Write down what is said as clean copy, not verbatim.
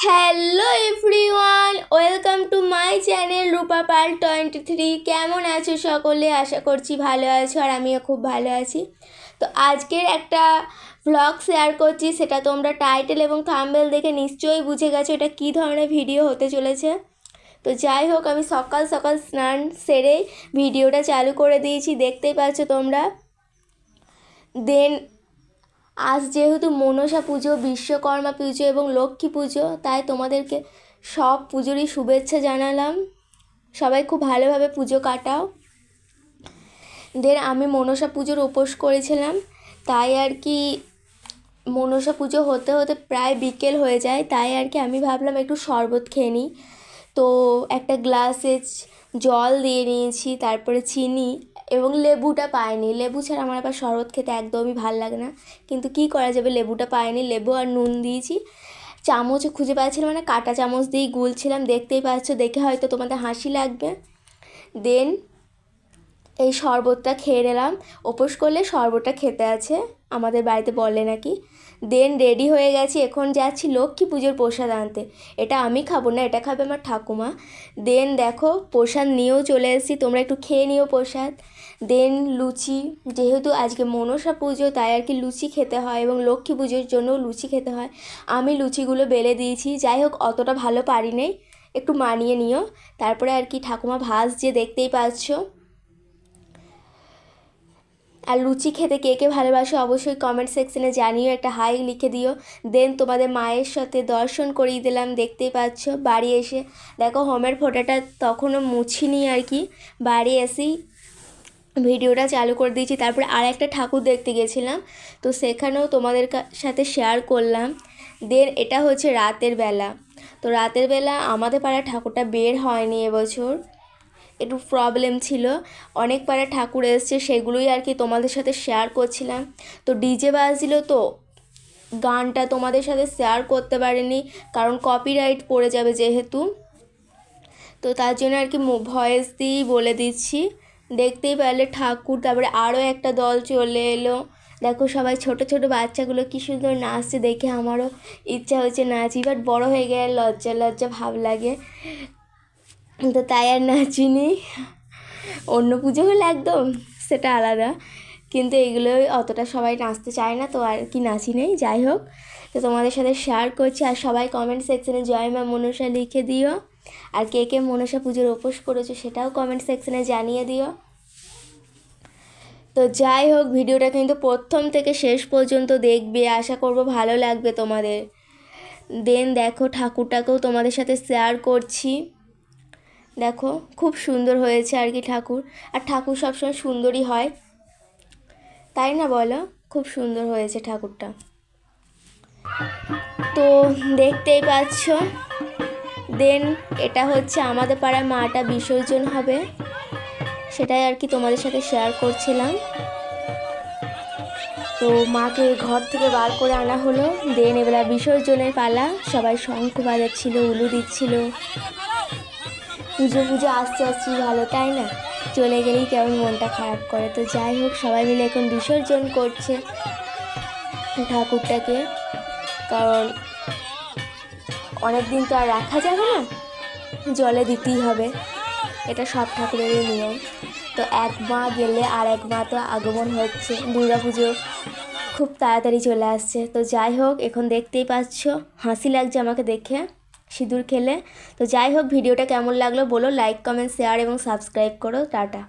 Hello everyone, welcome to my channel Rupa Pal 23। কেমন আছো সকলে? আশা করছি ভালো আছো, আর আমিও খুব ভালো আছি। তো আজকের একটা ভ্লগ শেয়ার করছি, সেটা তোমরা টাইটেল এবং থাম্বনেল দেখে নিশ্চয়ই বুঝে গেছো এটা কী ধরনের ভিডিও হতে চলেছে। তো যাই হোক, আমি সকাল সকাল স্নান সেরে ভিডিওটা চালু করে দিয়েছি, দেখতেই পাচ্ছ তোমরা। দেন আজ যেহেতু মনসা পুজো, বিশ্বকর্মা পুজো এবং লক্ষ্মী পুজো, তাই তোমাদেরকে সব পুজোরই শুভেচ্ছা জানালাম। সবাই খুব ভালোভাবে পুজো কাটাও। দেন আমি মনসা পুজোর উপোস করেছিলাম, তাই আর কি মনসা পুজো হতে হতে প্রায় বিকেল হয়ে যায়, তাই আর কি আমি ভাবলাম একটু শরবত খেয়ে নিই। তো একটা গ্লাসে জল দিয়ে নিয়েছি, তারপরে চিনি এবং লেবুটা পাইনি। লেবু ছাড়া আমার আবার শরবত খেতে একদমই ভাল লাগে না, কিন্তু কি করা যাবে, লেবুটা পাইনি। লেবু আর নুন দিয়েছি। চামচও খুঁজে পাচ্ছিলাম না, কাঁটা চামচ দিয়েই গুলছিলাম, দেখতেই পাচ্ছ। দেখে হয়তো তোমাদের হাসি লাগবে। দেন এই শরবতটা খেয়ে নিলাম। উপোস করলে শরবতটা খেতে আছে, আমাদের বাড়িতে বলে নাকি। দেন রেডি হয়ে গেছি, এখন যাচ্ছি লক্ষ্মী পুজোর প্রসাদ আনতে। এটা আমি খাবো না, এটা খাবে আমার ঠাকুমা। দেন দেখো প্রসাদ নিয়েও চলে এসেছি, তোমরা একটু খেয়ে নিও প্রসাদ। দেন লুচি, যেহেতু আজকে মনসা পুজো তাই আর কি লুচি খেতে হয়, এবং লক্ষ্মী পুজোর জন্যও লুচি খেতে হয়। আমি লুচিগুলো বেলে দিয়েছি, যাই হোক অতটা ভালো পারি নাই, একটু মানিয়ে নিও। তারপরে আর কি ঠাকুমা ভাজছে, দেখতেই পাচ্ছ। আর লুচি খেতে কে কে ভালোবাসো অবশ্যই কমেন্ট সেকশনে জানিও, একটা হাই লিখে দিও। দেন তোমাদের মায়ের সাথে দর্শন করিয়ে দিলাম, দেখতেই পাচ্ছ। বাড়ি এসে দেখো হোমের ফোঁটাটা তখনও মুছিনি আর কি, বাড়ি এসেই ভিডিওটা চালু করে দিয়েছি। তারপরে আর একটা ঠাকুর দেখতে গেছিলাম, তো সেখানেও তোমাদের সাথে শেয়ার করলাম। দেন এটা হচ্ছে রাতের বেলা। তো রাতের বেলা আমাদের পাড়ার ঠাকুরটা বের হয়নি এবছর, একটু প্রবলেম ছিল। অনেক পাড়া ঠাকুর এসছে, সেগুলোই আর কি তোমাদের সাথে শেয়ার করছিলাম। তো ডিজে বাজছিল, তো গানটা তোমাদের সাথে শেয়ার করতে পারিনি, কারণ কপিরাইট পড়ে যাবে যেহেতু। তো তার জন্য আর কি ভয়েস দিয়েই বলে দিচ্ছি। দেখতেই পারলে ঠাকুর, তারপরে আরও একটা দল চলে এলো। দেখো সবাই ছোট ছোট বাচ্চাগুলো কী সুন্দর নাচছে, দেখে আমারও ইচ্ছা হচ্ছে নাচি, বাট বড় হয়ে গেলে লজ্জা লজ্জা ভাব লাগে, তো তাই আর নাচিনি। অন্য পুজো হলে একদম সেটা আলাদা, কিন্তু এগুলো অতটা সবাই নাচতে চায় না, তো আর কি নাচি নেই। যাই হোক, তো তোমাদের সাথে শেয়ার করছি। আর সবাই কমেন্ট সেকশনে জয় মা মনসা লিখে দিও, আর কে কে মনসা পুজোর উপোস করেছো সেটাও কমেন্ট সেকশনে জানিয়ে দিও। তো যাই হোক, ভিডিওটা কিন্তু প্রথম থেকে শেষ পর্যন্ত দেখবে, আশা করব ভালো লাগবে তোমাদের। দেন দেখো ঠাকুরটাকেও তোমাদের সাথে শেয়ার করছি। দেখো খুব সুন্দর হয়েছে আর কি ঠাকুর, আর ঠাকুর সবসময় সুন্দরই হয়, তাই না বলো? খুব সুন্দর হয়েছে ঠাকুরটা। তো দেখতেই পাচ্ছ। দেন এটা হচ্ছে আমাদের পাড়ায় মাটা বিসর্জন হবে, সেটাই আর কি তোমাদের সাথে শেয়ার করছিলাম। তো মাকে ঘর থেকে বার করে আনা হলো। দেন এবার বিসর্জনের পালা, সবাই শঙ্খ বাজাচ্ছিল, উলু দিচ্ছিল। পুজো পুজো আসতে আসছি ভালো, তাই না? চলে গেলেই কেমন মনটা খারাপ করে। তো যাই হোক, সবাই মিলে এখন বিসর্জন করছে ঠাকুরটাকে, কারণ অনেক দিন তো আর রাখা যাবে না, জলে দিতেই হবে, এটা সব ঠাকুরেরই নিয়ম। তো এক মা গেলে আর এক মা তো আগমন হচ্ছে, দুর্গা পুজো খুব তাড়াতাড়ি চলে আসছে। তো যাই হোক, এখন দেখতেই পাচ্ছ হাসি লাগছে আমাকে দেখে সিঁদুর খেলে। তো যাই হোক, ভিডিওটা কেমন লাগলো বলো, লাইক কমেন্ট শেয়ার এবং সাবস্ক্রাইব করো। টাটা।